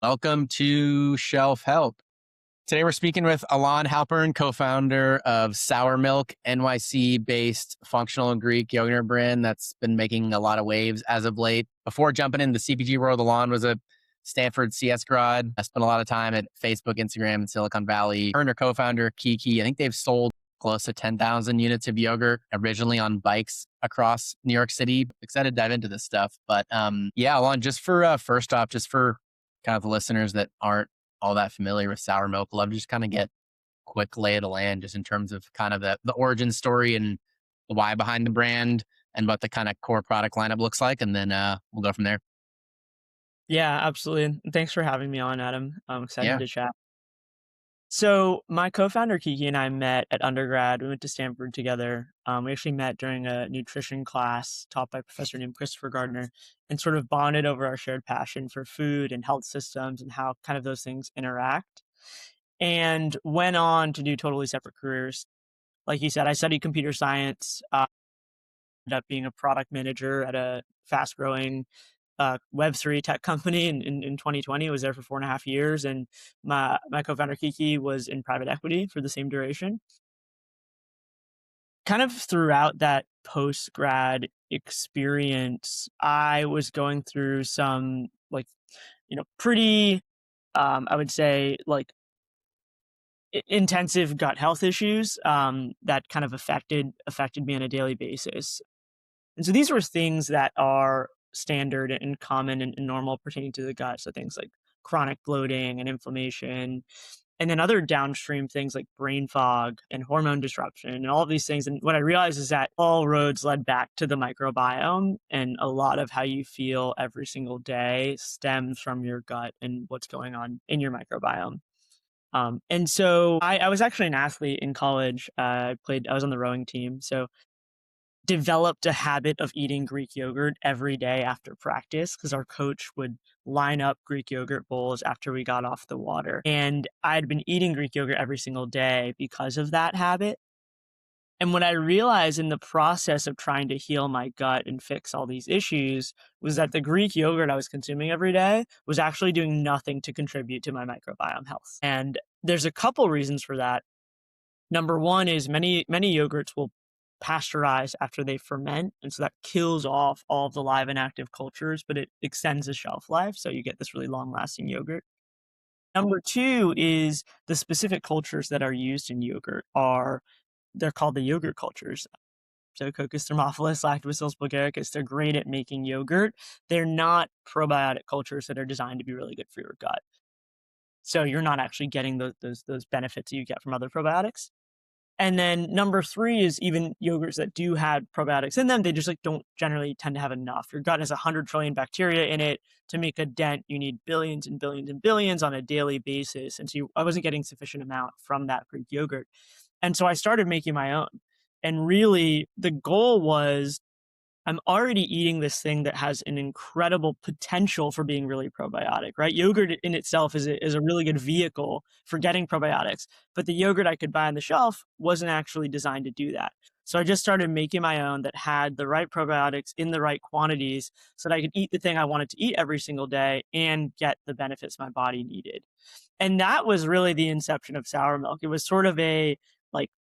Welcome to Shelf Help. Today we're speaking with Elan Halpern, co-founder of Sourmilk, NYC-based functional and Greek yogurt brand that's been making a lot of waves as of late. Before jumping into the CPG world, Elan was a Stanford CS grad. I spent a lot of time at Facebook, Instagram, and Silicon Valley. Her and her co-founder, Kiki, I think they've sold close to 10,000 units of yogurt originally on bikes across New York City. Excited to dive into this stuff. But yeah, Elan, just for first off, just for kind of the listeners that aren't all that familiar with sour milk, love to just kind of get quick lay of the land just in terms of kind of the origin story and the why behind the brand and what the kind of core product lineup looks like. And then we'll go from there. Yeah, absolutely. And thanks for having me on, Adam. I'm excited Yeah. to chat. So, my co-founder Kiki and I met at undergrad. We went to Stanford together. We actually met during a nutrition class taught by a professor named Christopher Gardner, and sort of bonded over our shared passion for food and health systems and how kind of those things interact. And went on to do totally separate careers. Like you said, I studied computer science. Ended up being a product manager at a fast-growing Web3 tech company in 2020. I was there for 4.5 years, and my co-founder Kiki was in private equity for the same duration. Kind of throughout that post grad experience, I was going through some pretty I would say intensive gut health issues that kind of affected me on a daily basis. And so these were things that are standard and common and normal pertaining to the gut. So things like chronic bloating and inflammation, and then other downstream things like brain fog and hormone disruption and all of these things. And what I realized is that all roads led back to the microbiome, and a lot of how you feel every single day stems from your gut and what's going on in your microbiome. And so I was actually an athlete in college. I was on the rowing team. So developed a habit of eating Greek yogurt every day after practice because our coach would line up Greek yogurt bowls after we got off the water. And I'd been eating Greek yogurt every single day because of that habit. And what I realized in the process of trying to heal my gut and fix all these issues was that the Greek yogurt I was consuming every day was actually doing nothing to contribute to my microbiome health. And there's a couple reasons for that. Number one is many yogurts will pasteurize after they ferment, and so that kills off all of the live and active cultures, but it extends the shelf life, so you get this really long-lasting yogurt. Number two is the specific cultures that are used in yogurt they're called the yogurt cultures. So Coccus thermophilus, Lactobacillus bulgaricus, they're great at making yogurt. They're not probiotic cultures that are designed to be really good for your gut. So you're not actually getting those benefits that you get from other probiotics. And then number three is even yogurts that do have probiotics in them, they just don't generally tend to have enough. Your gut has 100 trillion bacteria in it. To make a dent, you need billions and billions and billions on a daily basis. And so I wasn't getting sufficient amount from that Greek yogurt. And so I started making my own. And really the goal was, I'm already eating this thing that has an incredible potential for being really probiotic, right? Yogurt in itself is a really good vehicle for getting probiotics, but the yogurt I could buy on the shelf wasn't actually designed to do that. So I just started making my own that had the right probiotics in the right quantities so that I could eat the thing I wanted to eat every single day and get the benefits my body needed. And that was really the inception of sour milk. It was sort of a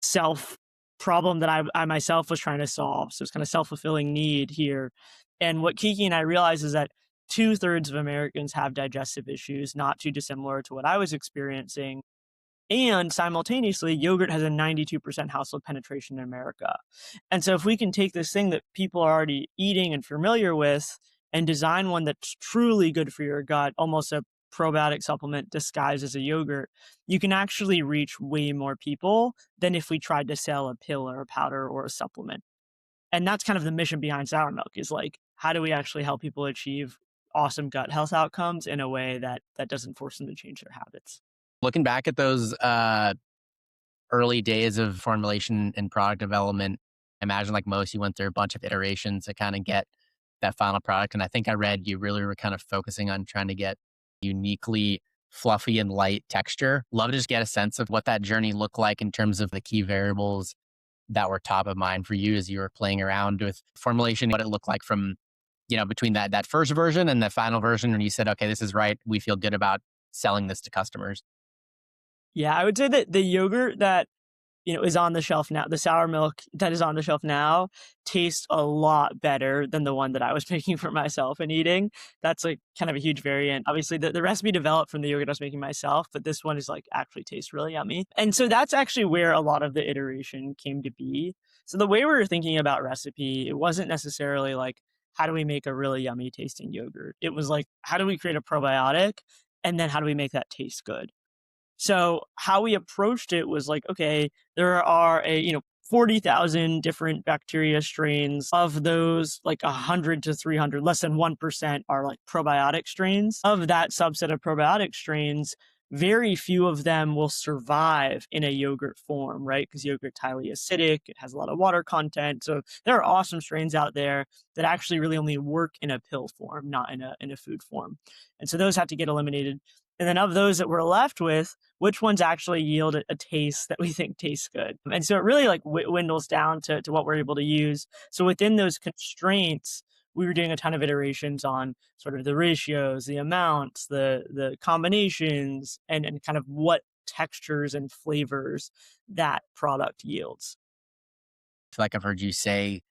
self problem that I myself was trying to solve. So it's kind of self-fulfilling need here. And what Kiki and I realized is that 2/3 of Americans have digestive issues, not too dissimilar to what I was experiencing. And simultaneously, yogurt has a 92% household penetration in America. And so if we can take this thing that people are already eating and familiar with and design one that's truly good for your gut, almost a probiotic supplement disguised as a yogurt, you can actually reach way more people than if we tried to sell a pill or a powder or a supplement. And that's kind of the mission behind sour milk, is how do we actually help people achieve awesome gut health outcomes in a way that doesn't force them to change their habits. Looking back at those early days of formulation and product development, I imagine like most, you went through a bunch of iterations to kind of get that final product. And I think I read you really were kind of focusing on trying to get uniquely fluffy and light texture. Love to just get a sense of what that journey looked like in terms of the key variables that were top of mind for you as you were playing around with formulation, what it looked like from between that first version and the final version, and you said, okay, this is right. We feel good about selling this to customers. Yeah, I would say that the yogurt that is on the shelf now, the sour milk that is on the shelf now tastes a lot better than the one that I was making for myself and eating. That's like kind of a huge variant. Obviously, the recipe developed from the yogurt I was making myself, but this one is like actually tastes really yummy. And so that's actually where a lot of the iteration came to be. So the way we were thinking about recipe, it wasn't necessarily like, how do we make a really yummy tasting yogurt? It was like, how do we create a probiotic? And then how do we make that taste good? So how we approached it was like, okay, there are 40,000 different bacteria strains. Of those, like 100 to 300, less than 1% are like probiotic strains. Of that subset of probiotic strains, very few of them will survive in a yogurt form, right? Because yogurt's highly acidic, it has a lot of water content. So there are awesome strains out there that actually really only work in a pill form, not in a food form. And so those had to get eliminated. And then of those that we're left with, which ones actually yield a taste that we think tastes good? And so it really like dwindles down to what we're able to use. So within those constraints, we were doing a ton of iterations on sort of the ratios, the amounts, the combinations, and kind of what textures and flavors that product yields. I feel like I've heard you say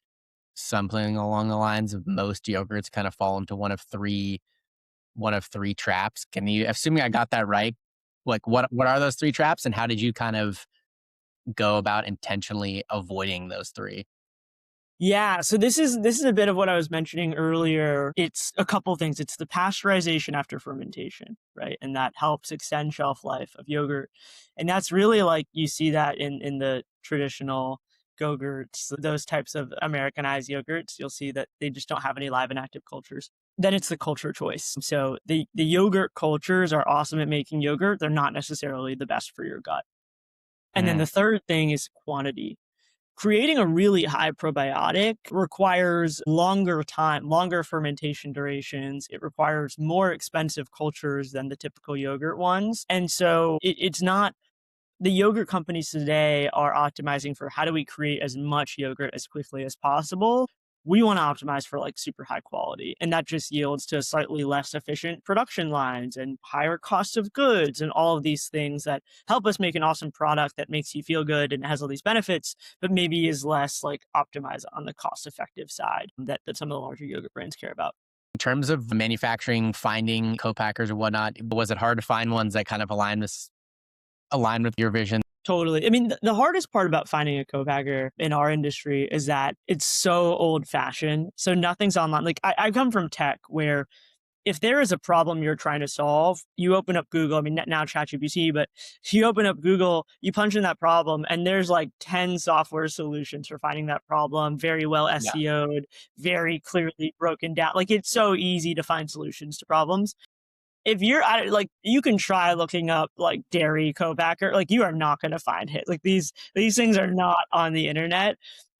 something along the lines of most yogurts kind of fall into one of three traps. Can you, assuming I got that right, like what are those three traps, and how did you kind of go about intentionally avoiding those three? Yeah, so this is a bit of what I was mentioning earlier. It's a couple things. It's the pasteurization after fermentation, right? And that helps extend shelf life of yogurt. And that's really like you see that in the traditional Go-Gurts, those types of Americanized yogurts. You'll see that they just don't have any live and active cultures. Then it's the culture choice. So the yogurt cultures are awesome at making yogurt. They're not necessarily the best for your gut. And then Mm. the third thing is quantity. Creating a really high probiotic requires longer time, longer fermentation durations. It requires more expensive cultures than the typical yogurt ones. And so it's not, the yogurt companies today are optimizing for how do we create as much yogurt as quickly as possible. We want to optimize for like super high quality. And that just yields to slightly less efficient production lines and higher cost of goods and all of these things that help us make an awesome product that makes you feel good and has all these benefits, but maybe is less like optimized on the cost effective side that some of the larger yogurt brands care about. In terms of manufacturing, finding co-packers or whatnot, was it hard to find ones that kind of align with your vision? Totally. I mean, the hardest part about finding a co-packer in our industry is that it's so old fashioned. So nothing's online. Like I come from tech where if there is a problem you're trying to solve, you open up Google. I mean, now ChatGPT, but you open up Google, you punch in that problem, and there's like 10 software solutions for finding that problem, very well Yeah. SEO'd, very clearly broken down. Like it's so easy to find solutions to problems. If you're at like, you can try looking up like dairy co-packer, like you are not going to find it. Like these things are not on the internet.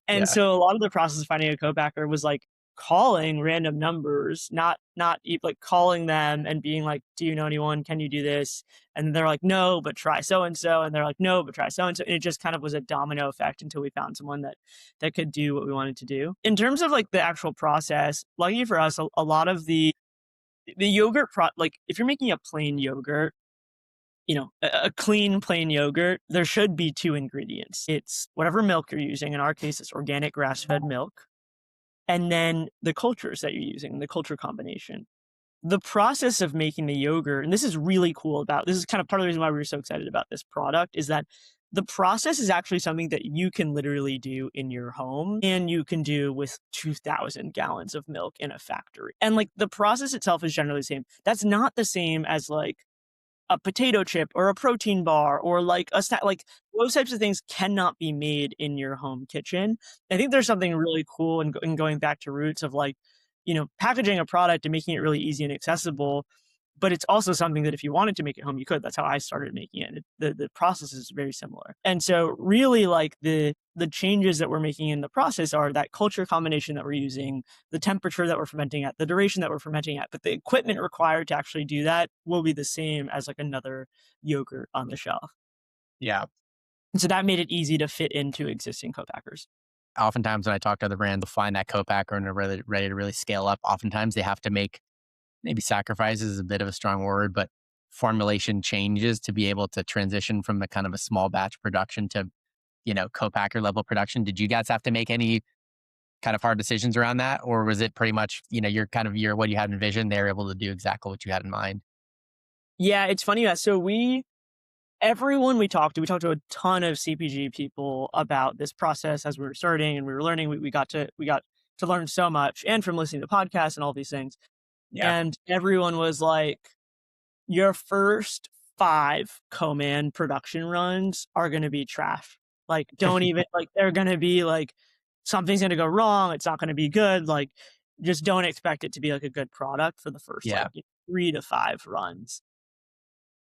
And Yeah. so a lot of the process of finding a co-packer was like calling random numbers, like calling them and being like, do you know anyone? Can you do this? And they're like, no, but try so and so. And they're like, no, but try so and so. And it just kind of was a domino effect until we found someone that could do what we wanted to do. In terms of like the actual process, lucky for us, a lot of the yogurt like if you're making a plain yogurt, a clean plain yogurt, there should be two ingredients. It's whatever milk you're using. In our case, it's organic grass-fed milk. And then the cultures that you're using, the culture combination. The process of making the yogurt, and this is really cool this is kind of part of the reason why we were so excited about this product, is that the process is actually something that you can literally do in your home and you can do with 2,000 gallons of milk in a factory. And like the process itself is generally the same. That's not the same as like a potato chip or a protein bar or like a snack. Like those types of things cannot be made in your home kitchen. I think there's something really cool in going back to roots of like, packaging a product and making it really easy and accessible. But it's also something that if you wanted to make it home, you could. That's how I started making it. The process is very similar. And so really like the changes that we're making in the process are that culture combination that we're using, the temperature that we're fermenting at, the duration that we're fermenting at, but the equipment required to actually do that will be the same as like another yogurt on the shelf. Yeah. And so that made it easy to fit into existing co-packers. oftentimes when I talk to other brands, they'll find that co-packer and are ready to really scale up. Oftentimes they have to make maybe sacrifices is a bit of a strong word, but formulation changes to be able to transition from the kind of a small batch production to, co-packer level production. Did you guys have to make any kind of hard decisions around that? Or was it pretty much, your what you had envisioned, they were able to do exactly what you had in mind? Yeah, it's funny that everyone we talked to a ton of CPG people about this process as we were starting and we were learning. We got to learn so much, and from listening to podcasts and all these things. Yeah. And everyone was like, your first 5 co-man production runs are gonna be trash. Like, don't even like, they're gonna be like, something's gonna go wrong, it's not gonna be good, like, just don't expect it to be, like, a good product for the first, Yeah. 3 to 5 runs.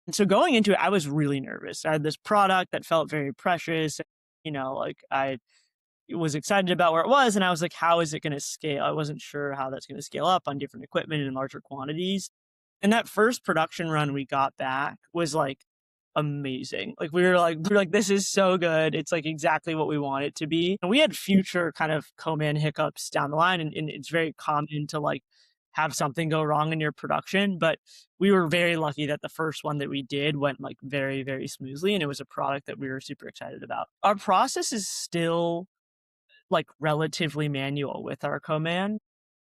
And so going into it, I was really nervous. I had this product that felt very precious, I was excited about where it was, and I was like, "How is it gonna scale?" I wasn't sure how that's gonna scale up on different equipment in larger quantities. And that first production run we got back was, like, amazing. Like, we were like, "This is so good." It's, like, exactly what we want it to be. And we had future kind of co-man hiccups down the line, and it's very common to, like, have something go wrong in your production, but we were very lucky that the first one that we did went, like, very, very smoothly, and it was a product that we were super excited about. Our process is still, like, relatively manual with our co-man.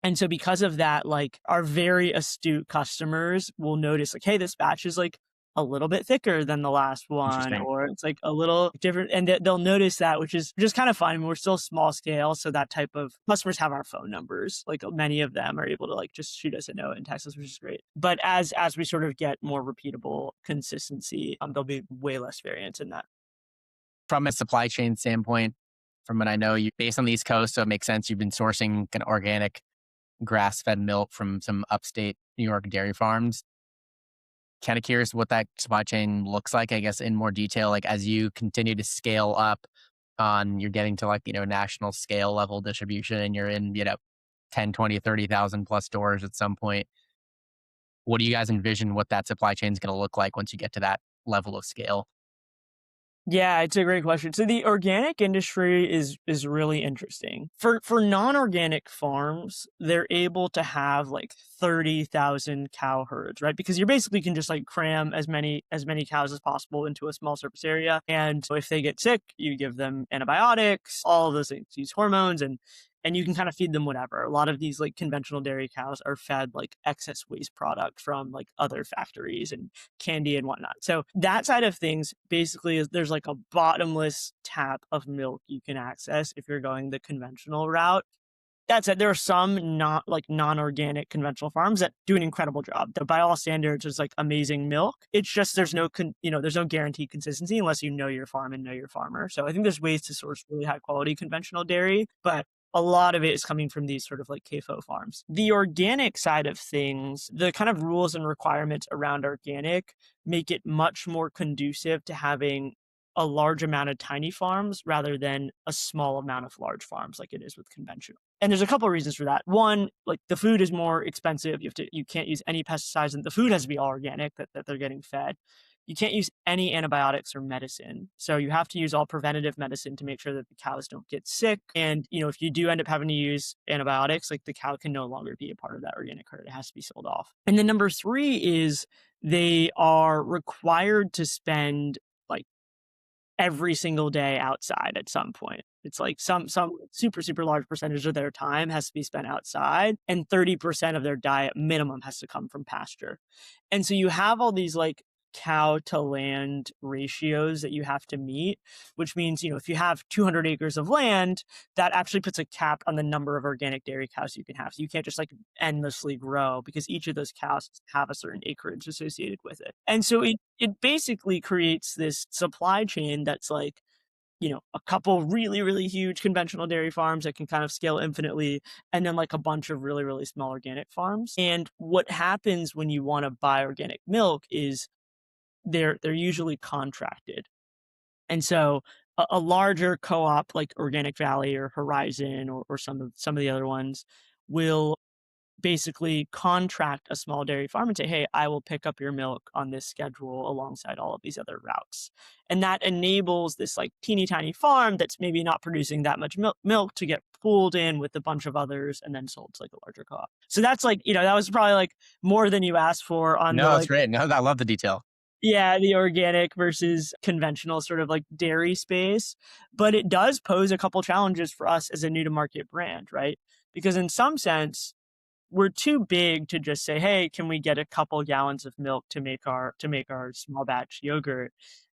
And so because of that, like, our very astute customers will notice, like, "Hey, this batch is, like, a little bit thicker than the last one," Interesting. or it's, like, a little different, and they'll notice that, which is just kind of fun. I mean, we're still small scale, so that type of customers have our phone numbers. Like, many of them are able to, like, just shoot us a note and text us, which is great. But as we sort of get more repeatable consistency, there'll be way less variance in that. From a supply chain standpoint, from what I know, you're based on the East Coast, so it makes sense. You've been sourcing kind of organic grass-fed milk from some upstate New York dairy farms. Kind of curious what that supply chain looks like, I guess, in more detail, like as you continue to scale up you're getting to like, national scale level distribution and you're in, 10, 20, 30,000 plus stores at some point. What do you guys envision what that supply chain is going to look like once you get to that level of scale? Yeah, it's a great question. So the organic industry is really interesting. For non-organic farms, they're able to have like 30,000 cow herds, right? Because you basically can just like cram as many cows as possible into a small surface area. And so if they get sick, you give them antibiotics, all of those things, use hormones, and you can kind of feed them whatever. A lot of these like conventional dairy cows are fed like excess waste product from like other factories and candy and whatnot. So that side of things basically is there's like a bottomless tap of milk you can access if you're going the conventional route. That said, there are some not like non-organic conventional farms that do an incredible job. They're by all standards, it's like amazing milk. It's just there's no guaranteed consistency unless you know your farm and know your farmer. So I think there's ways to source really high quality conventional dairy, but a lot of it is coming from these sort of like CAFO farms. The organic side of things, the kind of rules and requirements around organic make it much more conducive to having a large amount of tiny farms rather than a small amount of large farms like it is with conventional. And there's a couple of reasons for that. One, like the food is more expensive. You can't use any pesticides, and the food has to be all organic that they're getting fed. You can't use any antibiotics or medicine. So you have to use all preventative medicine to make sure that the cows don't get sick. And, if you do end up having to use antibiotics, like the cow can no longer be a part of that organic herd. It has to be sold off. And then number 3 is they are required to spend like every single day outside at some point. It's like some super, super large percentage of their time has to be spent outside, and 30% of their diet minimum has to come from pasture. And so you have all these like cow to land ratios that you have to meet, which means, if you have 200 acres of land, that actually puts a cap on the number of organic dairy cows you can have. So you can't just like endlessly grow because each of those cows have a certain acreage associated with it. And so it basically creates this supply chain that's like, a couple really, really huge conventional dairy farms that can kind of scale infinitely, and then like a bunch of really, really small organic farms. And what happens when you want to buy organic milk is they're usually contracted. And so a larger co-op like Organic Valley or Horizon or some of the other ones will basically contract a small dairy farm and say, hey, I will pick up your milk on this schedule alongside all of these other routes. And that enables this like teeny tiny farm that's maybe not producing that much milk to get pooled in with a bunch of others and then sold to like a larger co-op. So that's like, that was probably like more than you asked for on the No, that's like, great. No, I love the detail. yeah, the organic versus conventional sort of like dairy space. But it does pose a couple challenges for us as a new to market brand, right? Because in some sense, we're too big to just say, hey, can we get a couple gallons of milk to make our small batch yogurt?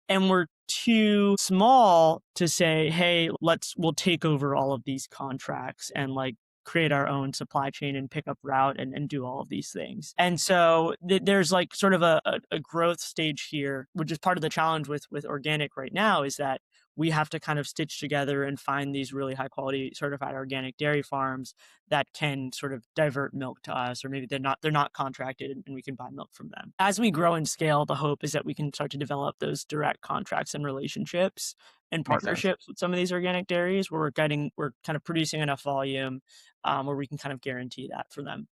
And we're too small to say, hey, we'll take over all of these contracts and like create our own supply chain and pick up route and do all of these things. And so there's like sort of a growth stage here, which is part of the challenge with organic right now, is that we have to kind of stitch together and find these really high quality certified organic dairy farms that can sort of divert milk to us, or maybe they're not contracted and we can buy milk from them. As we grow and scale, the hope is that we can start to develop those direct contracts and relationships and Makes sense. partnerships with some of these organic dairies where we're kind of producing enough volume where we can kind of guarantee that for them.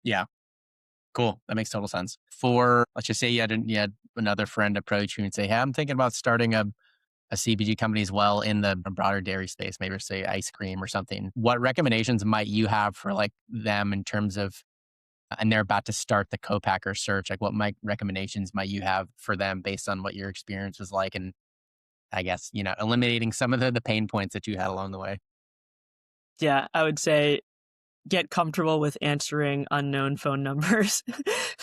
Yeah. Cool. That makes total sense. For, let's just say you had another friend approach you and say, hey, I'm thinking about starting a CPG company as well in the broader dairy space, maybe say ice cream or something. What recommendations might you have for like them in terms of, and they're about to start the co-packer search, like recommendations might you have for them based on what your experience was like? And I guess, eliminating some of the pain points that you had along the way. Yeah, I would say get comfortable with answering unknown phone numbers.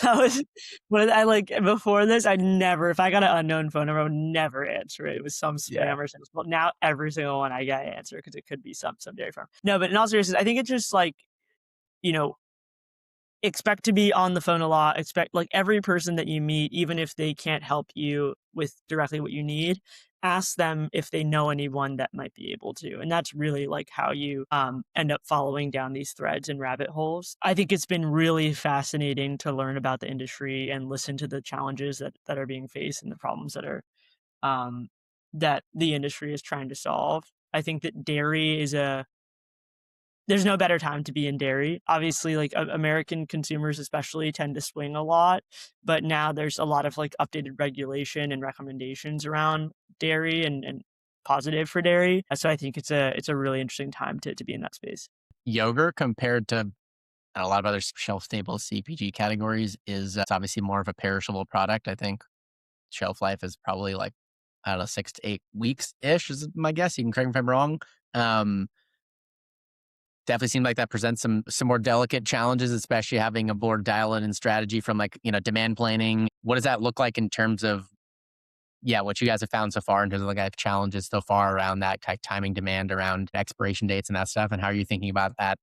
That was what I like before this. If I got an unknown phone number, I would never answer it. It was some Yeah. spam or something. Well, now every single one I got to answer because it could be some dairy farm. No, but in all seriousness, I think it's just like, you know, expect to be on the phone a lot. Expect like every person that you meet, even if they can't help you with directly what you need, ask them if they know anyone that might be able to. And that's really like how you end up following down these threads and rabbit holes. I think it's been really fascinating to learn about the industry and listen to the challenges that are being faced and the problems um, that the industry is trying to solve. I think that dairy is there's no better time to be in dairy. Obviously, like American consumers especially tend to swing a lot, but now there's a lot of like updated regulation and recommendations around dairy and positive for dairy. So I think it's a really interesting time to be in that space. Yogurt compared to a lot of other shelf stable CPG categories is it's obviously more of a perishable product. I think shelf life is probably like, I don't know, 6 to 8 weeks ish is my guess. You can correct me if I'm wrong. Um, Definitely seems like that presents some more delicate challenges, especially having a board dial-in and strategy from like, demand planning. What does that look like in terms of, what you guys have found so far in terms of like challenges so far around that kind of timing demand around expiration dates and that stuff? And how are you thinking about that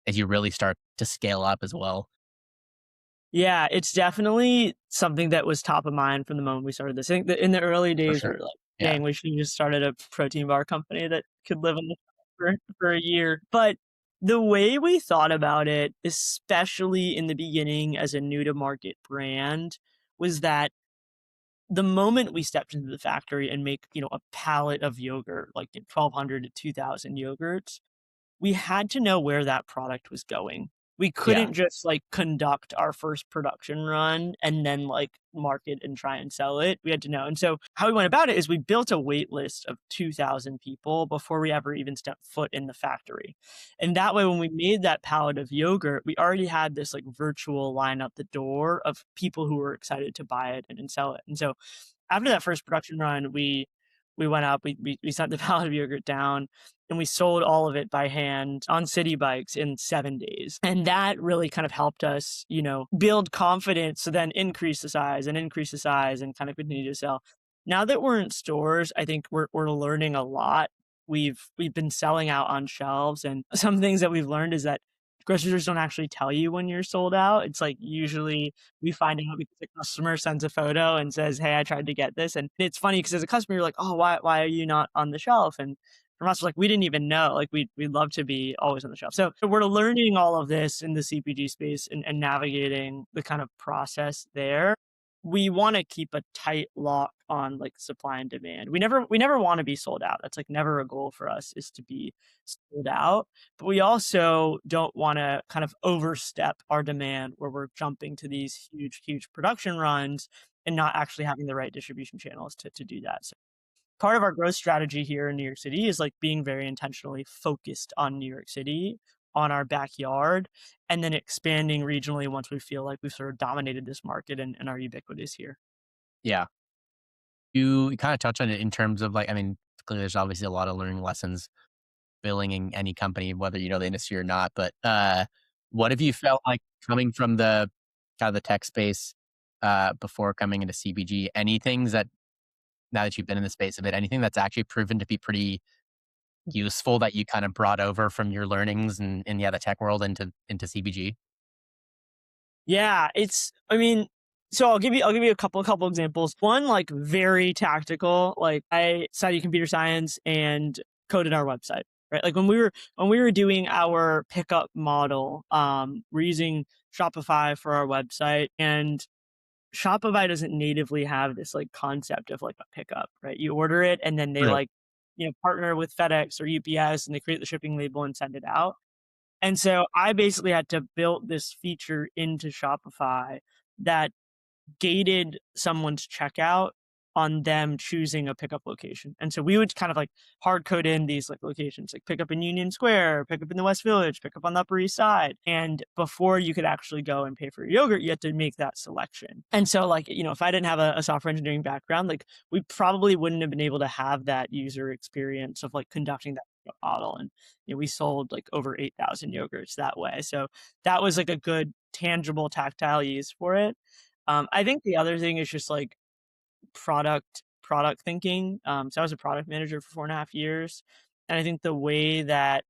as you really start to scale up as well? Yeah, it's definitely something that was top of mind from the moment we started this. I think that in the early For days, we sure. were like, Yeah. dang, we should have just started a protein bar company that could live on the for a year. But the way we thought about it, especially in the beginning as a new to market brand, was that the moment we stepped into the factory and make, a pallet of yogurt, like 1,200 to 2,000 yogurts, we had to know where that product was going. We Yeah. couldn't just like conduct our first production run and then like market and try and sell it. We had to know. And so how we went about it is we built a wait list of 2,000 people before we ever even stepped foot in the factory. And that way, when we made that pallet of yogurt, we already had this like virtual line out the door of people who were excited to buy it and sell it. And so after that first production run, we went up, we sent the pallet of yogurt down and we sold all of it by hand on Citibikes in 7 days. And that really kind of helped us, build confidence to then increase the size and kind of continue to sell. Now that we're in stores, I think we're learning a lot. We've been selling out on shelves, and some things that we've learned is that grocery stores don't actually tell you when you're sold out. It's like usually we find out because the customer sends a photo and says, "Hey, I tried to get this." And it's funny because as a customer, you're like, "Oh, why are you not on the shelf?" And from us, like, we didn't even know. Like, we'd love to be always on the shelf. So we're learning all of this in the CPG space and navigating the kind of process there. we want to keep a tight lock on like supply and demand. We never want to be sold out. That's like never a goal for us is to be sold out. But we also don't want to kind of overstep our demand where we're jumping to these huge production runs and not actually having the right distribution channels to do that. So part of our growth strategy here in New York City is like being very intentionally focused on New York City, on our backyard, and then expanding regionally once we feel like we've sort of dominated this market and are ubiquitous here. Yeah. You kind of touch on it in terms of like, I mean, clearly there's obviously a lot of learning lessons building in any company, whether you know the industry or not. But what have you felt like coming from the kind of the tech space before coming into CPG? Any things that now that you've been in the space a bit, anything that's actually proven to be pretty useful that you kind of brought over from your learnings in yeah, the tech world into CPG? Yeah, I mean, so I'll give you a couple examples. One like very tactical, like I studied computer science and coded our website, right? Like when we were doing our pickup model, we're using Shopify for our website, and Shopify doesn't natively have this like concept of like a pickup, right? You order it and then they Right. like, partner with FedEx or UPS and they create the shipping label and send it out. And so I basically had to build this feature into Shopify that gated someone's checkout on them choosing a pickup location. And so we would kind of like hard code in these like locations, like pick up in Union Square, pick up in the West Village, pick up on the Upper East Side. And before you could actually go and pay for your yogurt, you had to make that selection. And so like, if I didn't have a software engineering background, like we probably wouldn't have been able to have that user experience of like conducting that model. And we sold like over 8,000 yogurts that way. So that was like a good tangible tactile use for it. I think the other thing is just like product thinking. So I was a product manager for 4.5 years, and I think the way that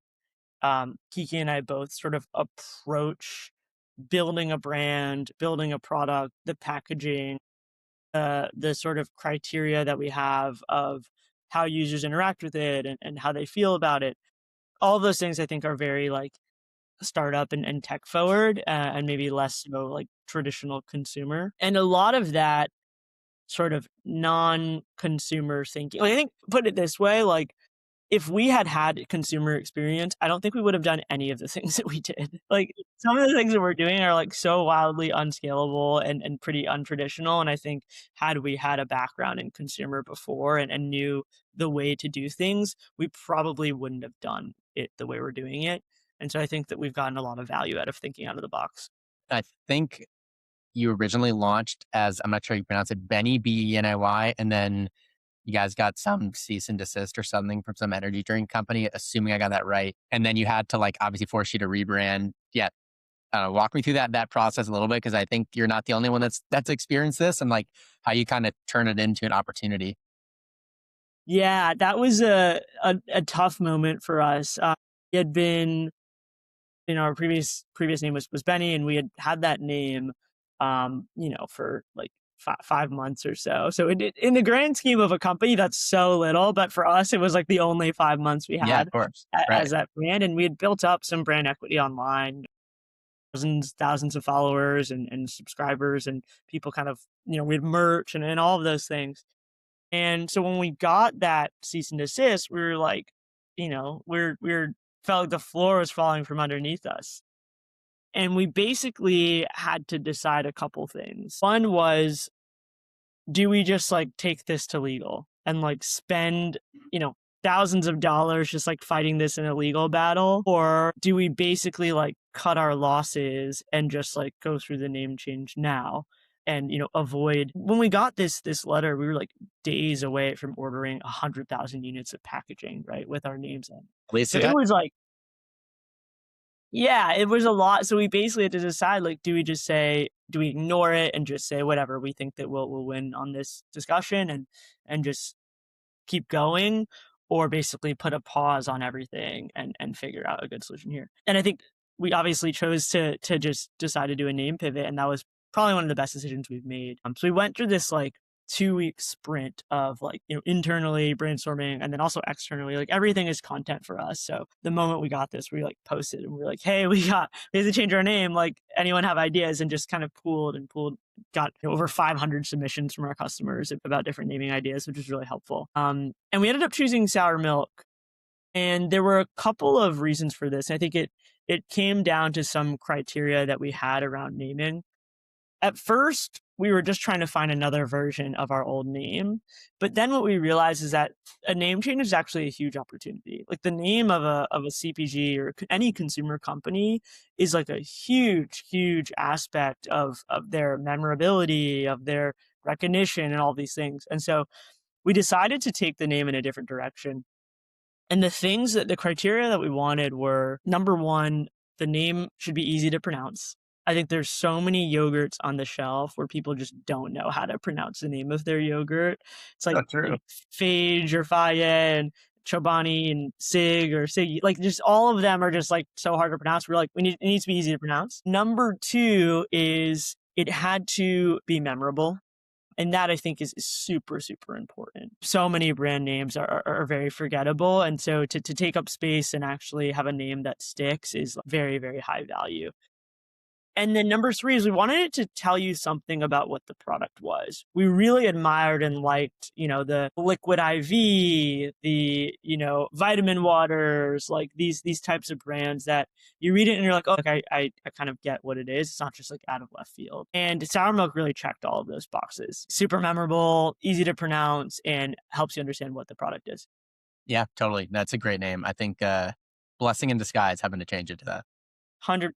Kiki and I both sort of approach building a brand, building a product, the packaging, the sort of criteria that we have of how users interact with it and how they feel about it. All of those things I think are very like startup and tech forward, and maybe less so like traditional consumer. And a lot of that sort of non-consumer thinking. Like, I think put it this way, like if we had had consumer experience, I don't think we would have done any of the things that we did. Like some of the things that we're doing are like so wildly unscalable and pretty untraditional. And I think had we had a background in consumer before and knew the way to do things, we probably wouldn't have done it the way we're doing it. And so I think that we've gotten a lot of value out of thinking out of the box. I think you originally launched as, I'm not sure you pronounce it, Beny, Beny, and then you guys got some cease and desist or something from some energy drink company, assuming I got that right. And then you had to like obviously force you to rebrand. Yeah. Walk me through that process a little bit because I think you're not the only one that's experienced this and like how you kind of turn it into an opportunity. Yeah, that was a tough moment for us. We had been, our previous name was Beny, and we had that name, for like 5 months or so. So in the grand scheme of a company, that's so little, but for us, it was like the only 5 months we Yeah, of had course. Right. as that brand, and we had built up some brand equity online, thousands of followers and subscribers, and people kind of, we had merch and all of those things. And so when we got that cease and desist, we were like, we're felt like the floor was falling from underneath us. And we basically had to decide a couple things. One was, do we just like take this to legal and like spend, thousands of dollars just like fighting this in a legal battle? Or do we basically like cut our losses and just like go through the name change now? And avoid when we got this letter, we were like days away from ordering 100,000 units of packaging, right, with our names on. At least So it it got was like, yeah, it was a lot. So we basically had to decide, like, do we ignore it and just say whatever, we think that we'll win on this discussion and just keep going, or basically put a pause on everything and figure out a good solution here. And I think we obviously chose to just decide to do a name pivot, and that was probably one of the best decisions we've made. So we went through this like 2-week sprint of like, internally brainstorming and then also externally, like everything is content for us. So the moment we got this, we like posted and we were like, hey, we have to change our name. Like, anyone have ideas? And just kind of pooled, got over 500 submissions from our customers about different naming ideas, which was really helpful. And we ended up choosing Sour Milk. And there were a couple of reasons for this. I think it came down to some criteria that we had around naming. At first, we were just trying to find another version of our old name. But then what we realized is that a name change is actually a huge opportunity. Like, the name of a CPG or any consumer company is like a huge, huge aspect of their memorability, of their recognition, and all these things. And so we decided to take the name in a different direction. And the criteria that we wanted were, number one, the name should be easy to pronounce. I think there's so many yogurts on the shelf where people just don't know how to pronounce the name of their yogurt. It's like, So true. Phage or Faye and Chobani and Sig or Siggy. Like, just all of them are just like so hard to pronounce. We're like, it needs to be easy to pronounce. Number two is it had to be memorable. And that, I think, is super, super important. So many brand names are very forgettable. And so to take up space and actually have a name that sticks is very, very high value. And then number three is we wanted it to tell you something about what the product was. We really admired and liked, the liquid IV, the, vitamin waters, like these types of brands that you read it and you're like, oh, okay, I kind of get what it is. It's not just like out of left field. And Sour Milk really checked all of those boxes. Super memorable, easy to pronounce, and helps you understand what the product is. Yeah, totally. That's a great name. I think blessing in disguise having to change it to that. 100%,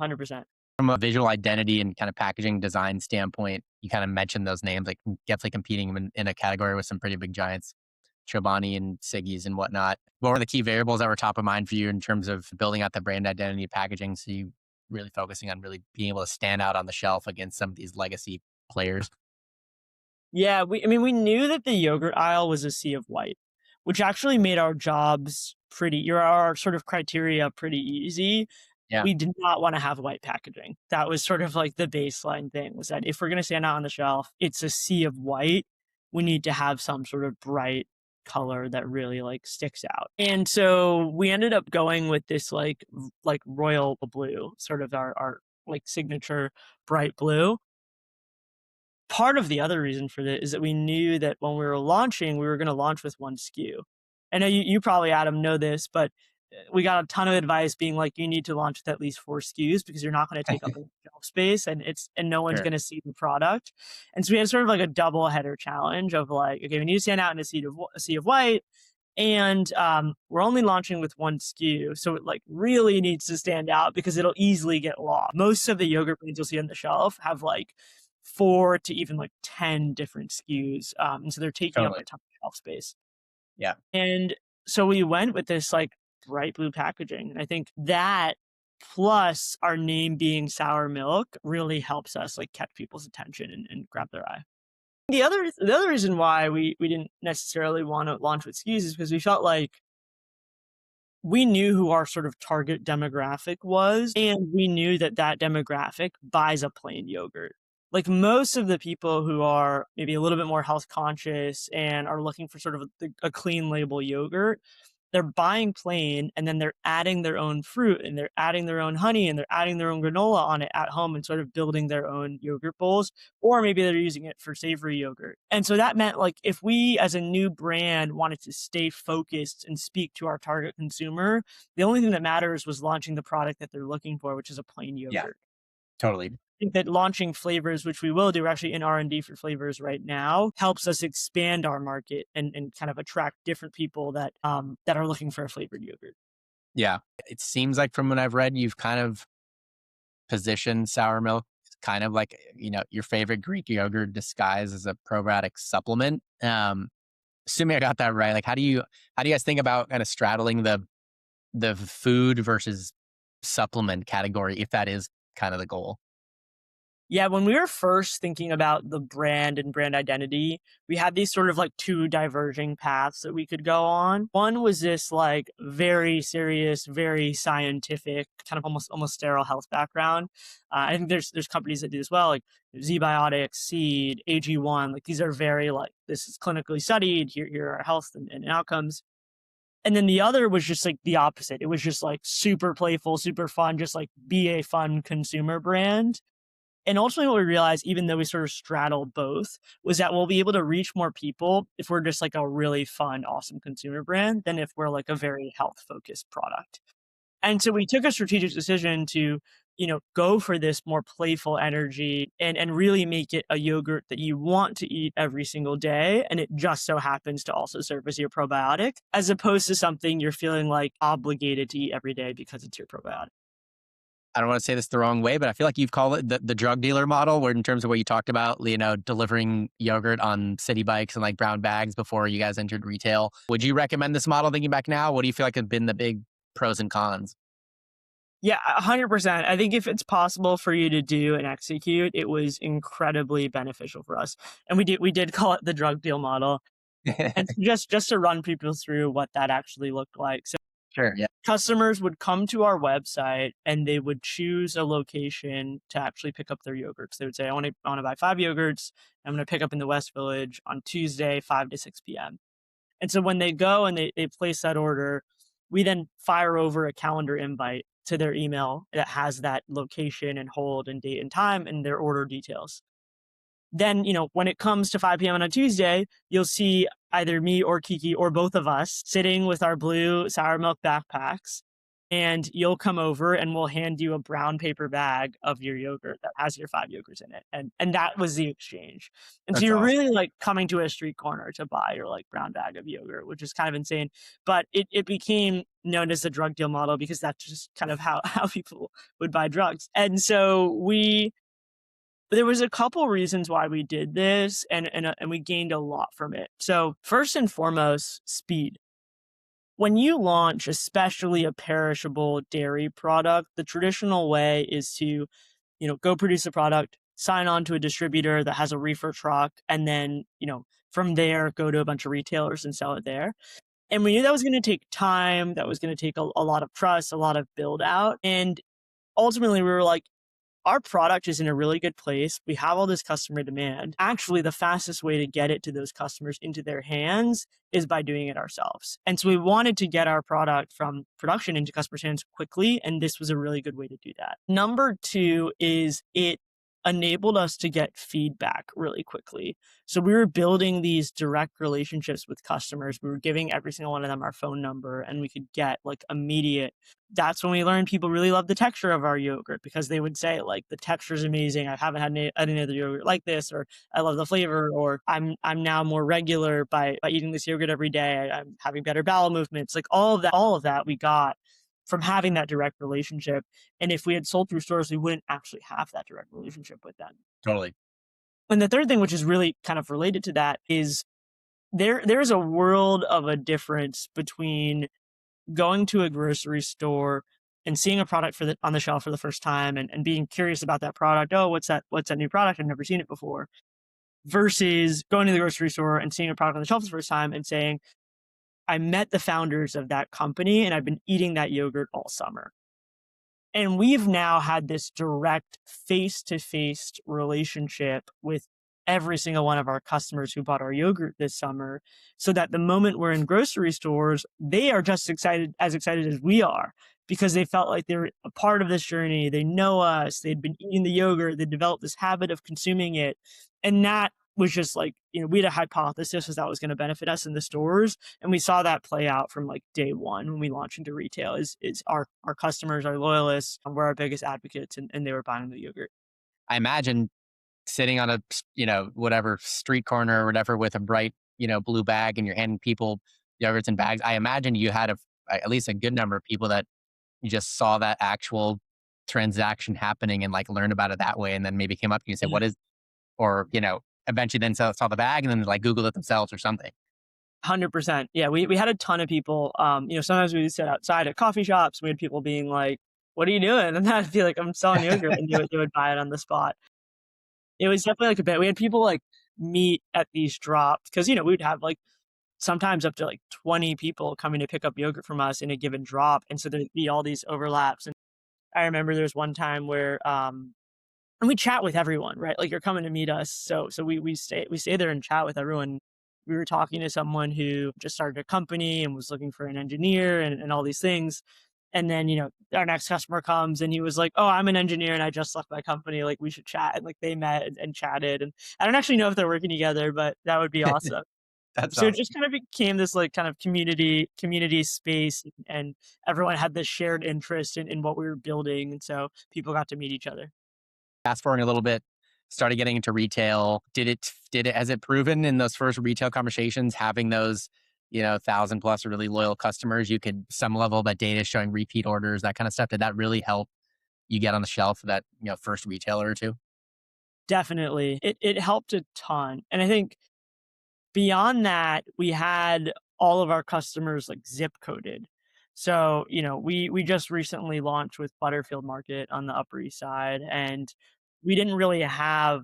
100%. From a visual identity and kind of packaging design standpoint, you kind of mentioned those names, like definitely competing in a category with some pretty big giants, Chobani and Siggy's and whatnot. What were the key variables that were top of mind for you in terms of building out the brand identity packaging? So you really focusing on really being able to stand out on the shelf against some of these legacy players? Yeah, we knew that the yogurt aisle was a sea of white, which actually made our our sort of criteria pretty easy. Yeah, We did not want to have white packaging. That was sort of like the baseline thing, was that if we're going to stand out on the shelf, it's a sea of white. We need to have some sort of bright color that really like sticks out. And so we ended up going with this like royal blue, sort of our like signature bright blue. Part of the other reason for that is that we knew that when we were launching, we were going to launch with one SKU. I know you probably, Adam, know this, but we got a ton of advice being like, you need to launch with at least 4 SKUs because you're not going to take up any shelf space and no one's sure. going to see the product. And so we had sort of like a double header challenge of like, okay, we need to stand out in a sea of white. And we're only launching with one SKU. So it like really needs to stand out because it'll easily get lost. Most of the yogurt brands you'll see on the shelf have like 4 to even like 10 different SKUs. And so they're taking up Totally. a ton of shelf space. Yeah. And so we went with this like bright blue packaging. And I think that plus our name being Sour Milk really helps us like catch people's attention and grab their eye. The other reason why we didn't necessarily want to launch with SKUs is because we felt like we knew who our sort of target demographic was, and we knew that demographic buys a plain yogurt. Like, most of the people who are maybe a little bit more health conscious and are looking for sort of a clean label yogurt, they're buying plain and then they're adding their own fruit and they're adding their own honey and they're adding their own granola on it at home and sort of building their own yogurt bowls, or maybe they're using it for savory yogurt. And so that meant like if we as a new brand wanted to stay focused and speak to our target consumer, the only thing that matters was launching the product that they're looking for, which is a plain Yeah, yogurt. totally. I think that launching flavors, which we will do, we're actually in R&D for flavors right now, helps us expand our market and kind of attract different people that are looking for a flavored yogurt. Yeah. It seems like from what I've read, you've kind of positioned Sour Milk kind of like, your favorite Greek yogurt disguised as a probiotic supplement. Assuming I got that right, like how do you guys think about kind of straddling the food versus supplement category, if that is kind of the goal? Yeah, when we were first thinking about the brand and brand identity, we had these sort of like two diverging paths that we could go on. One was this like very serious, very scientific, kind of almost sterile health background. I think there's companies that do as well, like Zbiotics, Seed, AG1. Like these are very like this is clinically studied. Here are health and outcomes. And then the other was just like the opposite. It was just like super playful, super fun, just like be a fun consumer brand. And ultimately, what we realized, even though we sort of straddle both, was that we'll be able to reach more people if we're just like a really fun, awesome consumer brand than if we're like a very health focused product. And so we took a strategic decision to, go for this more playful energy and really make it a yogurt that you want to eat every single day. And it just so happens to also serve as your probiotic, as opposed to something you're feeling like obligated to eat every day because it's your probiotic. I don't want to say this the wrong way, but I feel like you've called it the drug dealer model, where in terms of what you talked about, delivering yogurt on Citibikes and like brown bags before you guys entered retail. Would you recommend this model thinking back now? What do you feel like have been the big pros and cons? Yeah, 100%. I think if it's possible for you to do and execute, it was incredibly beneficial for us. And we did call it the drug deal model. And so just to run people through what that actually looked like. So Sure. Yeah. customers would come to our website and they would choose a location to actually pick up their yogurts. They would say, I want to buy 5 yogurts. I'm going to pick up in the West Village on Tuesday, 5 to 6 p.m. And so when they go and they place that order, we then fire over a calendar invite to their email that has that location and hold and date and time and their order details. Then, when it comes to 5 p.m. on a Tuesday, you'll see either me or Kiki or both of us sitting with our blue sour milk backpacks. And you'll come over and we'll hand you a brown paper bag of your yogurt that has your 5 yogurts in it. And that was the exchange. And so That's you're awesome. really like coming to a street corner to buy your like brown bag of yogurt, which is kind of insane. But it became known as the drug deal model because that's just kind of how people would buy drugs. And so there was a couple reasons why we did this and we gained a lot from it. So first and foremost, speed. When you launch, especially a perishable dairy product, the traditional way is to, go produce a product, sign on to a distributor that has a reefer truck, and then, from there, go to a bunch of retailers and sell it there. And we knew that was going to take time, that was going to take a lot of trust, a lot of build out. And ultimately, we were like, our product is in a really good place. We have all this customer demand. Actually, the fastest way to get it to those customers into their hands is by doing it ourselves. And so we wanted to get our product from production into customers' hands quickly. And this was a really good way to do that. Number two is it enabled us to get feedback really quickly. So we were building these direct relationships with customers. We were giving every single one of them our phone number and we could get like immediate. That's when we learned people really love the texture of our yogurt because they would say like the texture is amazing. I haven't had any other yogurt like this, or I love the flavor, or I'm now more regular by eating this yogurt every day. I'm having better bowel movements. Like all of that we got from having that direct relationship. And if we had sold through stores, we wouldn't actually have that direct relationship with them. Totally. And the third thing, which is really kind of related to that, is there's a world of a difference between going to a grocery store and seeing a product on the shelf for the first time and being curious about that product. Oh, what's that new product? I've never seen it before. Versus going to the grocery store and seeing a product on the shelf for the first time and saying, I met the founders of that company and I've been eating that yogurt all summer. And we've now had this direct face-to-face relationship with every single one of our customers who bought our yogurt this summer, so that the moment we're in grocery stores, they are just as excited as we are because they felt like they're a part of this journey. They know us. They'd been eating the yogurt. They developed this habit of consuming it. And that was just like, we had a hypothesis was that was going to benefit us in the stores. And we saw that play out from like day one when we launched into retail is our customers, our loyalists, and we're our biggest advocates and they were buying the yogurt. I imagine sitting on a, whatever street corner or whatever with a bright, blue bag and you're handing people yogurts and bags. I imagine you had at least a good number of people that you just saw that actual transaction happening and like learned about it that way. And then maybe came up to you and said, Yeah. what is, or, eventually then saw the bag and then like Googled it themselves or something. 100%. Yeah, we had a ton of people. Sometimes we would sit outside at coffee shops. We had people being like, "What are you doing?" And I'd be like, "I'm selling yogurt," and they would buy it on the spot. It was definitely like a bit. We had people like meet at these drops because, we'd have like sometimes up to like 20 people coming to pick up yogurt from us in a given drop. And so there'd be all these overlaps. And I remember there was one time where, and we chat with everyone, right? Like you're coming to meet us. So we stay there and chat with everyone. We were talking to someone who just started a company and was looking for an engineer and all these things. And then, our next customer comes and he was like, "Oh, I'm an engineer and I just left my company. Like we should chat." And like they met and chatted. And I don't actually know if they're working together, but that would be awesome. That's So it awesome. just kind of became this like kind of community space, and everyone had this shared interest in what we were building. And so people got to meet each other. Fast forwarding a little bit, started getting into retail. Has it proven in those first retail conversations, having those, 1,000 plus really loyal customers, you could some level of that data showing repeat orders, that kind of stuff. Did that really help you get on the shelf for that, first retailer or two? Definitely. It helped a ton. And I think beyond that, we had all of our customers like zip coded. So, we just recently launched with Butterfield Market on the Upper East Side, and we didn't really have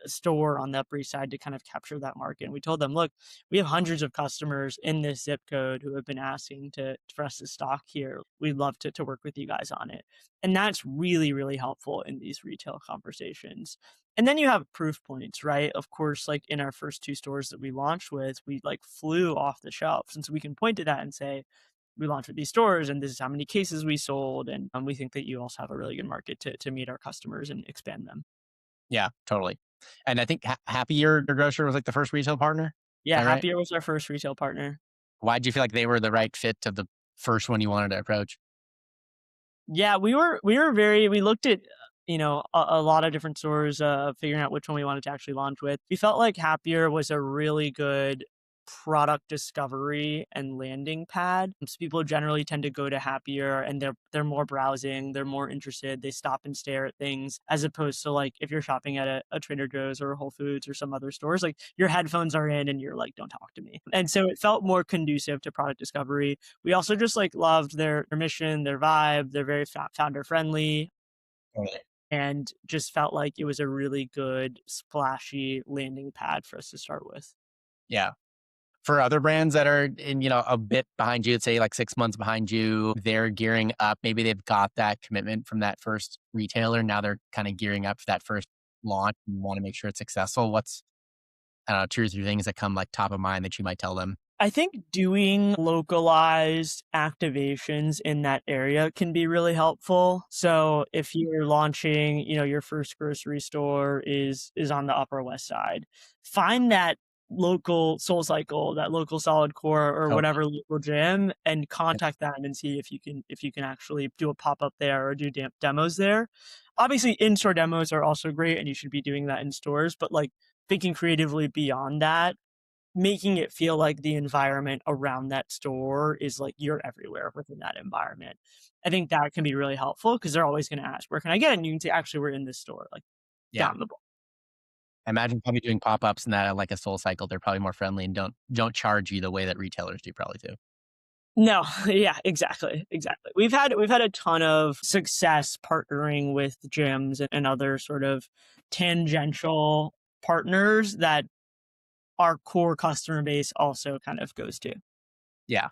store on the Upper East Side to kind of capture that market. And we told them, look, we have hundreds of customers in this zip code who have been asking for us to stock here. We'd love to work with you guys on it. And that's really, really helpful in these retail conversations. And then you have proof points, right? Of course, like in our first two stores that we launched with, we like flew off the shelves. And so we can point to that and say, we launched with these stores and this is how many cases we sold. And we think that you also have a really good market to meet our customers and expand them. Yeah, totally. And I think Happier Grocer was like the first retail partner. Is Yeah, that right? Happier was our first retail partner. Why did you feel like they were the right fit to the first one you wanted to approach? Yeah, we looked at, a lot of different stores, figuring out which one we wanted to actually launch with. We felt like Happier was a really good product discovery and landing pad. So people generally tend to go to Happier and they're more browsing, they're more interested, they stop and stare at things as opposed to like if you're shopping at a Trader Joe's or a Whole Foods or some other stores, like your headphones are in and you're like, don't talk to me. And so it felt more conducive to product discovery. We also just like loved their mission, their vibe. They're very founder friendly Totally. and just felt like it was a really good splashy landing pad for us to start with. Yeah. For other brands that are in, a bit behind you, let's say like 6 months behind you, they're gearing up. Maybe they've got that commitment from that first retailer. Now they're kind of gearing up for that first launch and want to make sure it's successful. What's, I don't know, two or three things that come like top of mind that you might tell them? I think doing localized activations in that area can be really helpful. So if you're launching, your first grocery store is on the Upper West Side, find that local Soul Cycle, that local Solid Core or Totally. whatever local gym and Yeah. contact them and see if you can actually do a pop-up there or do demos there. Obviously in-store demos are also great and you should be doing that in stores, but like thinking creatively beyond that, making it feel like the environment around that store is like you're everywhere within that environment. I think that can be really helpful because they're always going to ask, where can I get it? And you can say, actually, we're in this store, like Yeah. down the block. I imagine probably doing pop-ups and that at like a Soul Cycle, they're probably more friendly and don't charge you the way that retailers do probably too. No, yeah, exactly, exactly. We've had a ton of success partnering with gyms and other sort of tangential partners that our core customer base also kind of goes to. Yeah.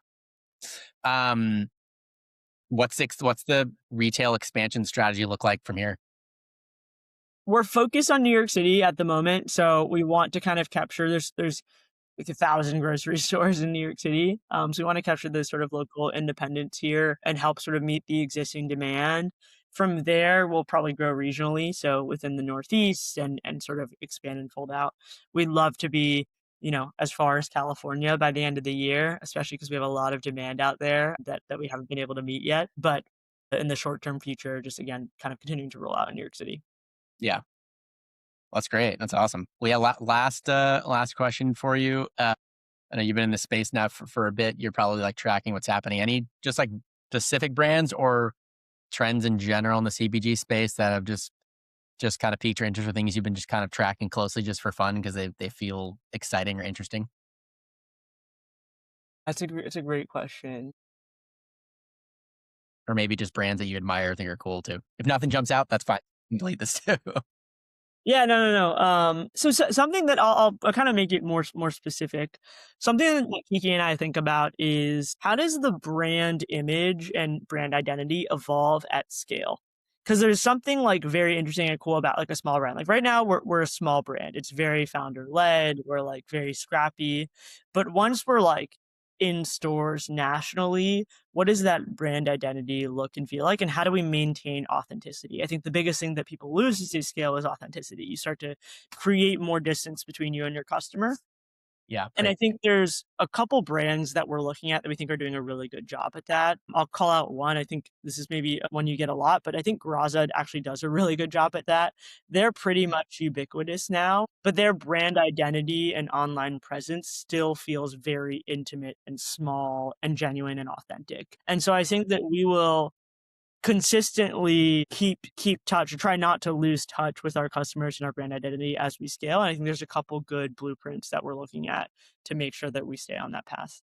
Um, what's the retail expansion strategy look like from here? We're focused on New York City at the moment, so we want to kind of capture there's like 1,000 grocery stores in New York City. So we want to capture those sort of local independents here and help sort of meet the existing demand. From there, we'll probably grow regionally, so within the Northeast and sort of expand and fold out. We'd love to be, as far as California by the end of the year, especially because we have a lot of demand out there that we haven't been able to meet yet. But in the short term future, just again, kind of continuing to roll out in New York City. Yeah. That's great. That's awesome. Well, yeah, last question for you. I know you've been in this space now for a bit. You're probably like tracking what's happening. Any just like specific brands or trends in general in the CPG space that have just kind of piqued your interest or things you've been just kind of tracking closely just for fun because they feel exciting or interesting? It's a great question. Or maybe just brands that you admire or think are cool too. If nothing jumps out, that's fine. You can delete this too. Yeah, no. So something that I'll kind of make it more specific. Something that Kiki and I think about is how does the brand image and brand identity evolve at scale? Because there's something like very interesting and cool about like a small brand. Like right now, we're a small brand. It's very founder led. We're like very scrappy. But once we're like in stores nationally, what does that brand identity look and feel like, and how do we maintain authenticity? I think the biggest thing that people lose as they scale is authenticity. You start to create more distance between you and your customer. Yeah, And I right. think there's a couple brands that we're looking at that we think are doing a really good job at that. I'll call out one. I think this is maybe one you get a lot, but I think Graza actually does a really good job at that. They're pretty much ubiquitous now, but their brand identity and online presence still feels very intimate and small and genuine and authentic. And so I think that we will consistently keep touch or try not to lose touch with our customers and our brand identity as we scale. And I think there's a couple good blueprints that we're looking at to make sure that we stay on that path.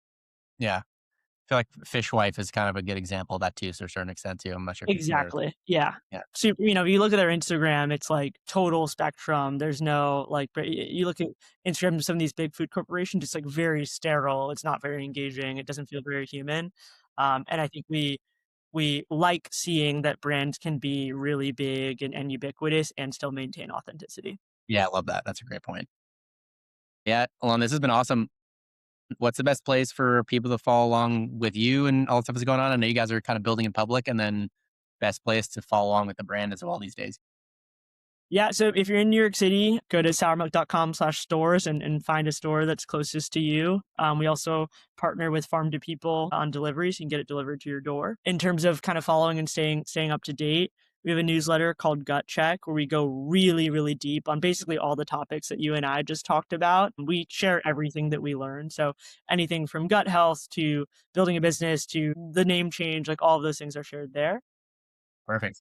Yeah. I feel like Fishwife is kind of a good example of that too, to a certain extent too. I'm not sure if you're familiar with. Exactly. Yeah. Yeah. So, you look at their Instagram, it's like total spectrum. There's no like, you look at Instagram, some of these big food corporations, it's like very sterile. It's not very engaging. It doesn't feel very human. And I think we like seeing that brands can be really big and ubiquitous and still maintain authenticity. Yeah, I love that. That's a great point. Yeah, Alon, this has been awesome. What's the best place for people to follow along with you and all the stuff that's going on? I know you guys are kind of building in public, and then best place to follow along with the brand as well these days. Yeah, so if you're in New York City, go to sourmilk.com/stores and find a store that's closest to you. We also partner with Farm to People on deliveries. You can get it delivered to your door. In terms of kind of following and staying up to date, we have a newsletter called Gut Check where we go really, really deep on basically all the topics that you and I just talked about. We share everything that we learn. So anything from gut health to building a business to the name change, like all of those things are shared there. Perfect.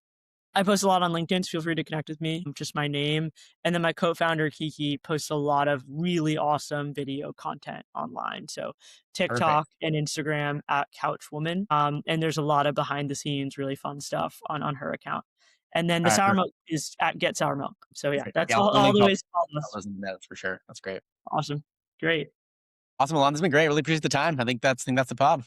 I post a lot on LinkedIn, so feel free to connect with me, just my name. And then my co-founder, Kiki, posts a lot of really awesome video content online. So Perfect. TikTok and Instagram at Couchwoman. And there's a lot of behind the scenes, really fun stuff on her account. And then the All right. sour Perfect. milk is at Get Sour Milk. So yeah, Perfect. that's Yeah, I'll all link the all ways to follow us. those in the notes for sure. That's great. Awesome. Great. Awesome, Alon. This has been great. Really appreciate the time. I think that's the pod.